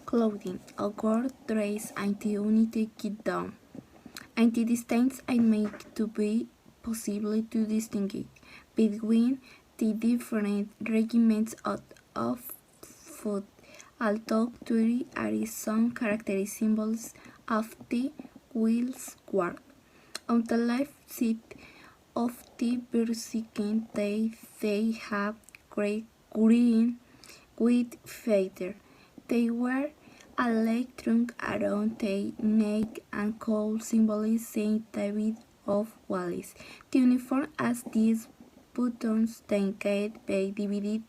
Clothing, a word dress anti-unity kit down. Anti-distance I make to be possible to distinguish between the different regiments of food, although there are some characteristic symbols of the wheels guard. On the left side of the bicycle they have green with feather. They wear a leg trunk around their neck and could symbolize Saint David of Wallis. The uniform has these buttons then get be divided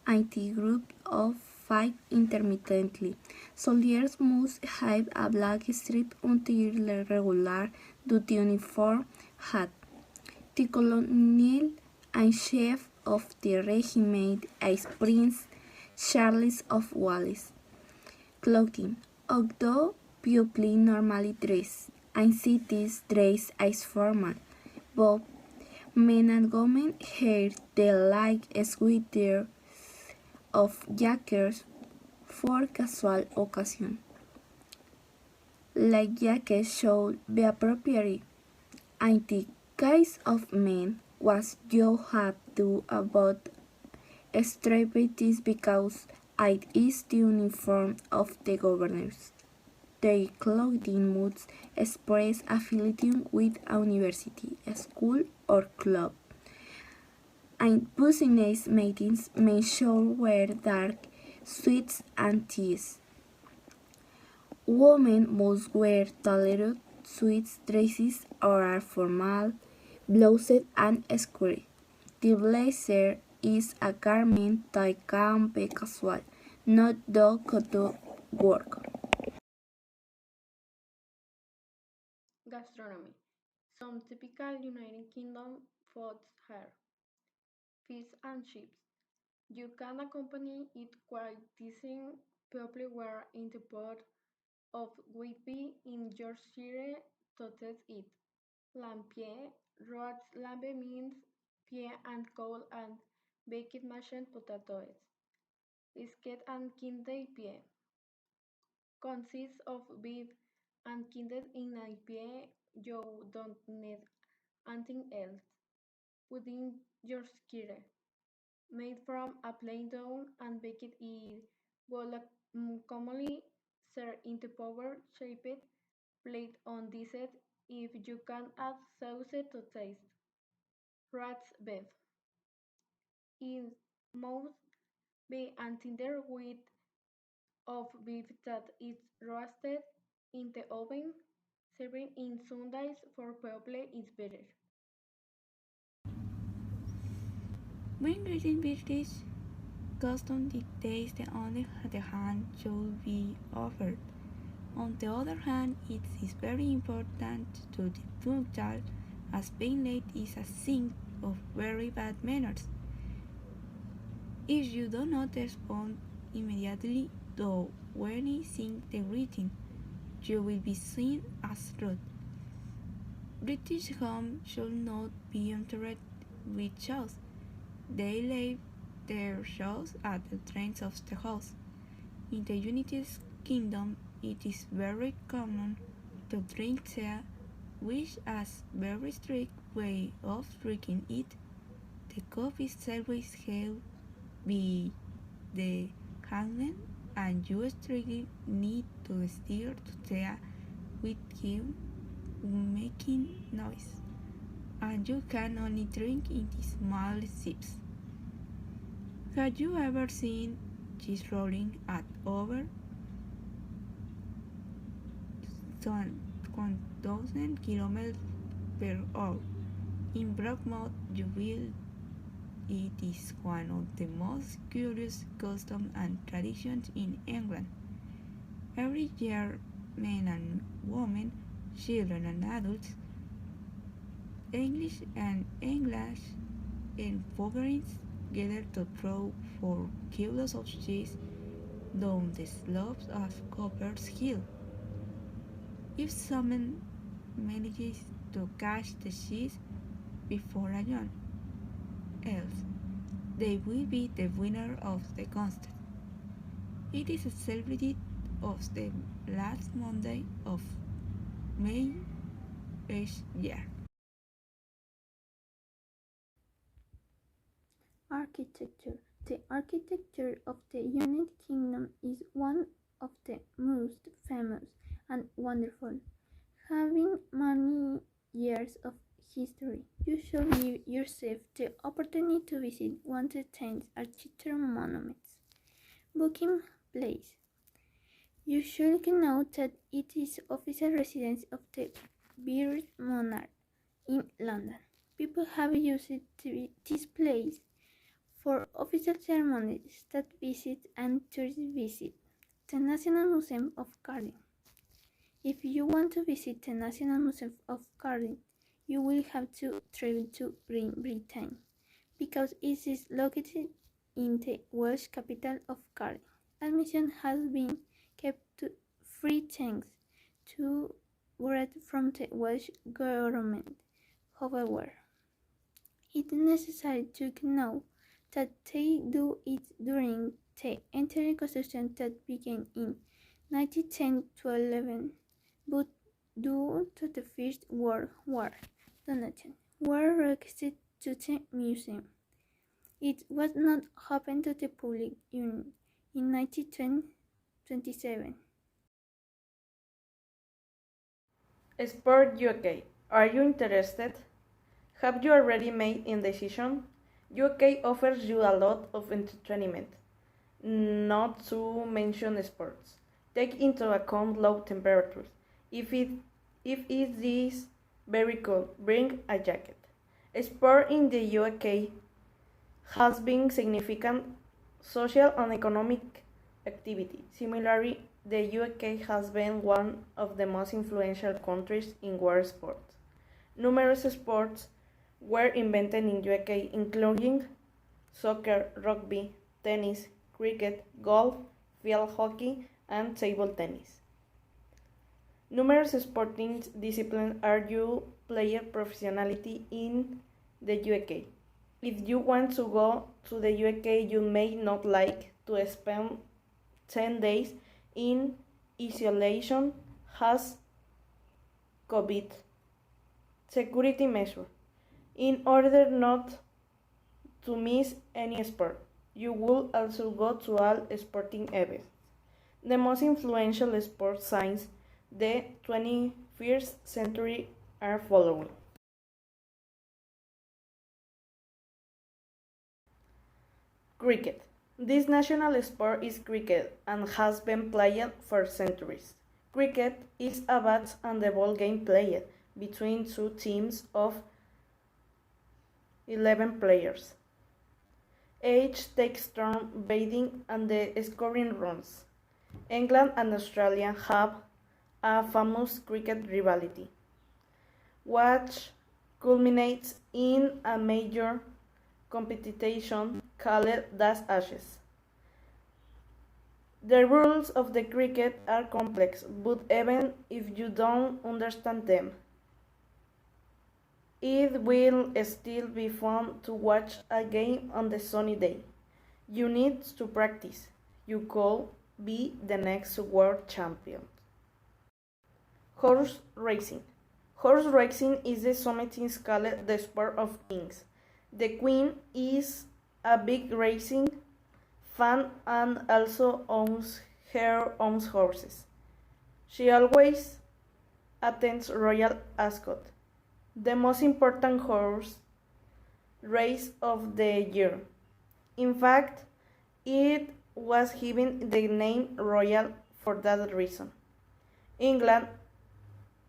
into groups of 5 intermittently. Soldiers must have a black stripe until the regular duty uniform hat. The colonel and chief of the regiment is Prince Charles of Wales. Clothing. Although people normally dress, and cities dress as formal, both men and women wear the light sweater of jackets for casual occasion. Light jackets should be appropriate. In the case of men, what you have to avoid stripes because it is the uniform of the governors. Their clothing must express affiliation with a university, a school, or club. In business meetings, men should wear dark suits and tees. Women must wear tailored suits, dresses, or formal blouses and skirts. The blazer is a garment that can be casual, not done to work. Gastronomy. Some typical United Kingdom foods are fish and chips. You can accompany it quite decent people were in the pot of whippy in Yorkshire to test it. Lampier, roast lamb means pie and coal and baked mashed potatoes. Biscuit and kidney pie consists of beef and kidney in a pie. You don't need anything else. Pudding Yorkshire, made from a plain dough and baked in will commonly served in the power-shaped plate on dessert if you can add sauce to taste. Rat's beef is most be a tender wheat of beef that is roasted in the oven. Serving in Sundays for people is better. When reading British custom dictates that on the hand should be offered. On the other hand, it is very important to the punctual as being late is a sign of very bad manners. If you do not respond immediately to anything the greeting, you will be seen as rude. British homes should not be entered with shoes. They leave their shoes at the entrance of the house. In the United Kingdom, it is very common to drink tea, which is a very strict way of drinking it. The cup is always held by the handle, and you strictly need to stir the tea without making noise, and you can only drink in small sips. Have you ever seen cheese rolling at over 1,000 kilometers per hour? In Brockmouth, you will. It is one of the most curious customs and traditions in England. Every year, men and women, children and adults, English and foreigners gather to throw 4 kilos of cheese down the slopes of Copper's Hill. If someone manages to catch the cheese before anyone else, they will be the winner of the contest. It is celebrated of the last Monday of May each year. Architecture. The architecture of the United Kingdom is one of the most famous and wonderful, having many years of history. You should give yourself the opportunity to visit one of the 10 architectural monuments. Buckingham Place. You should know that it is official residence of the British monarch in London. People have used this place for official ceremonies, state visits, and tourist visits. The National Museum of Cardiff. If you want to visit the National Museum of Cardiff, you will have to travel to Great Britain because it is located in the Welsh capital of Cardiff. Admission has been kept free thanks to grant from the Welsh government. However, it is necessary to know that they do it during the entire construction that began in 1910 to 11, but due to the First World War, donations were requested to the museum. It was not open to the public in 1927. Sport UK. Are you interested? Have you already made a decision? UK offers you a lot of entertainment, not to mention sports. Take into account low temperatures. If it is very cold, bring a jacket. Sport in the UK has been significant social and economic activity. Similarly, the UK has been one of the most influential countries in water sports. Numerous sports were invented in UK, including soccer, rugby, tennis, cricket, golf, field hockey, and table tennis. Numerous sporting disciplines are used player professionality in the UK. If you want to go to the UK, you may not like to spend 10 days in isolation as COVID security measure. In order not to miss any sport, you will also go to all sporting events. The most influential sports since the 21st century are following. Cricket. This national sport is cricket and has been played for centuries. Cricket is a bat and the ball game played between two teams of 11 players. Each takes turns batting and the scoring runs. England and Australia have a famous cricket rivalry, which culminates in a major competition called the Ashes. The rules of the cricket are complex, but even if you don't understand them, it will still be fun to watch a game on the sunny day. You need to practice. You could be the next world champion. Horse racing. Horse racing is the sometimes called the sport of kings. The queen is a big racing fan and also owns her own horses. She always attends Royal Ascot, the most important horse race of the year. In fact, it was given the name Royal for that reason. England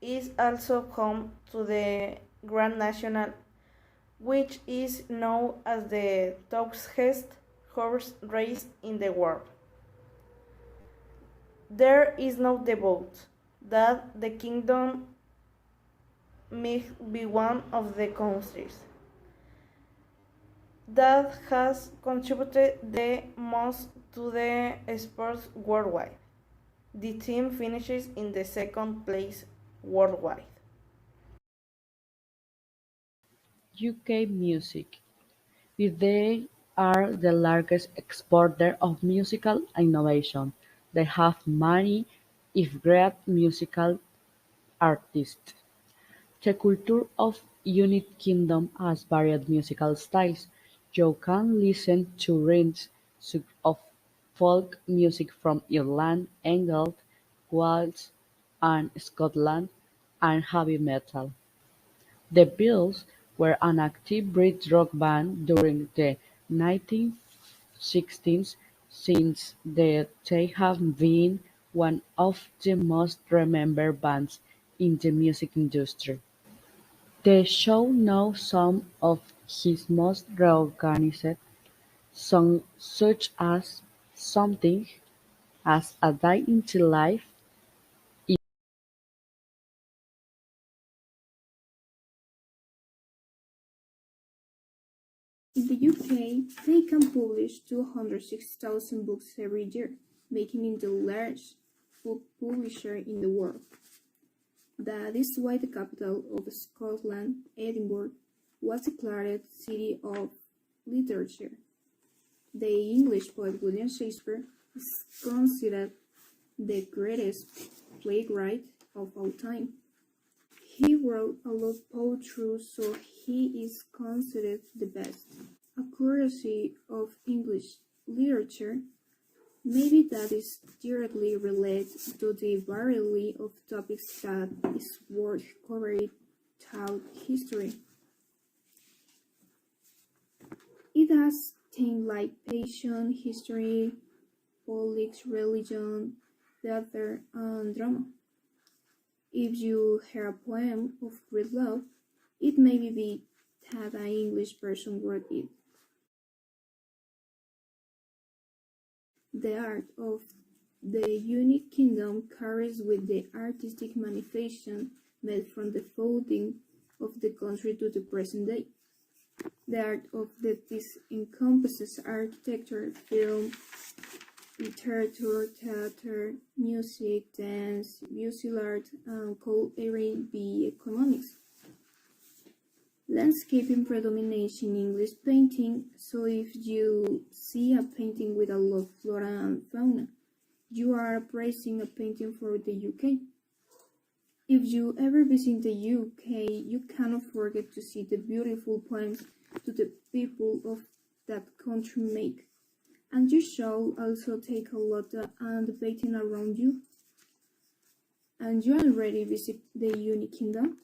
is also home to the Grand National, which is known as the toughest horse race in the world. There is no doubt that the kingdom may be one of the countries that has contributed the most to the sports worldwide. The team finishes in the second place worldwide. UK music, they are the largest exporter of musical innovation. They have many, if great, musical artists. The culture of United Kingdom has varied musical styles. You can listen to ranges of folk music from Ireland, England, Wales, and Scotland, and heavy metal. The Beatles were an active Brit rock band during the 1960s, since they have been one of the most remembered bands in the music industry. The show knows some of his most reorganized songs such as "Something", "As a Day into Life", In the UK, they can publish 206,000 books every year, making it the largest book publisher in the world. That is why the capital of Scotland, Edinburgh, was declared City of Literature. The English poet William Shakespeare is considered the greatest playwright of all time. He wrote a lot of poetry, so he is considered the best. A curiosity of English literature, maybe that is directly related to the variety of topics that is worth covering throughout history. It has things like passion, history, politics, religion, theater, and drama. If you hear a poem of great love, it may be that an English person wrote it. The art of the United Kingdom carries with the artistic manifestation made from the founding of the country to the present day. The art of this encompasses architecture, film, literature, theater, music, dance, visual art, and could even be economics. Landscaping predominates in English painting, so if you see a painting with a lot of flora and fauna, you are appraising a painting for the UK. If you ever visit the UK, you cannot forget to see the beautiful poems to the people of that country make. And you should also take a lot and debating around you. And you already visit the United Kingdom?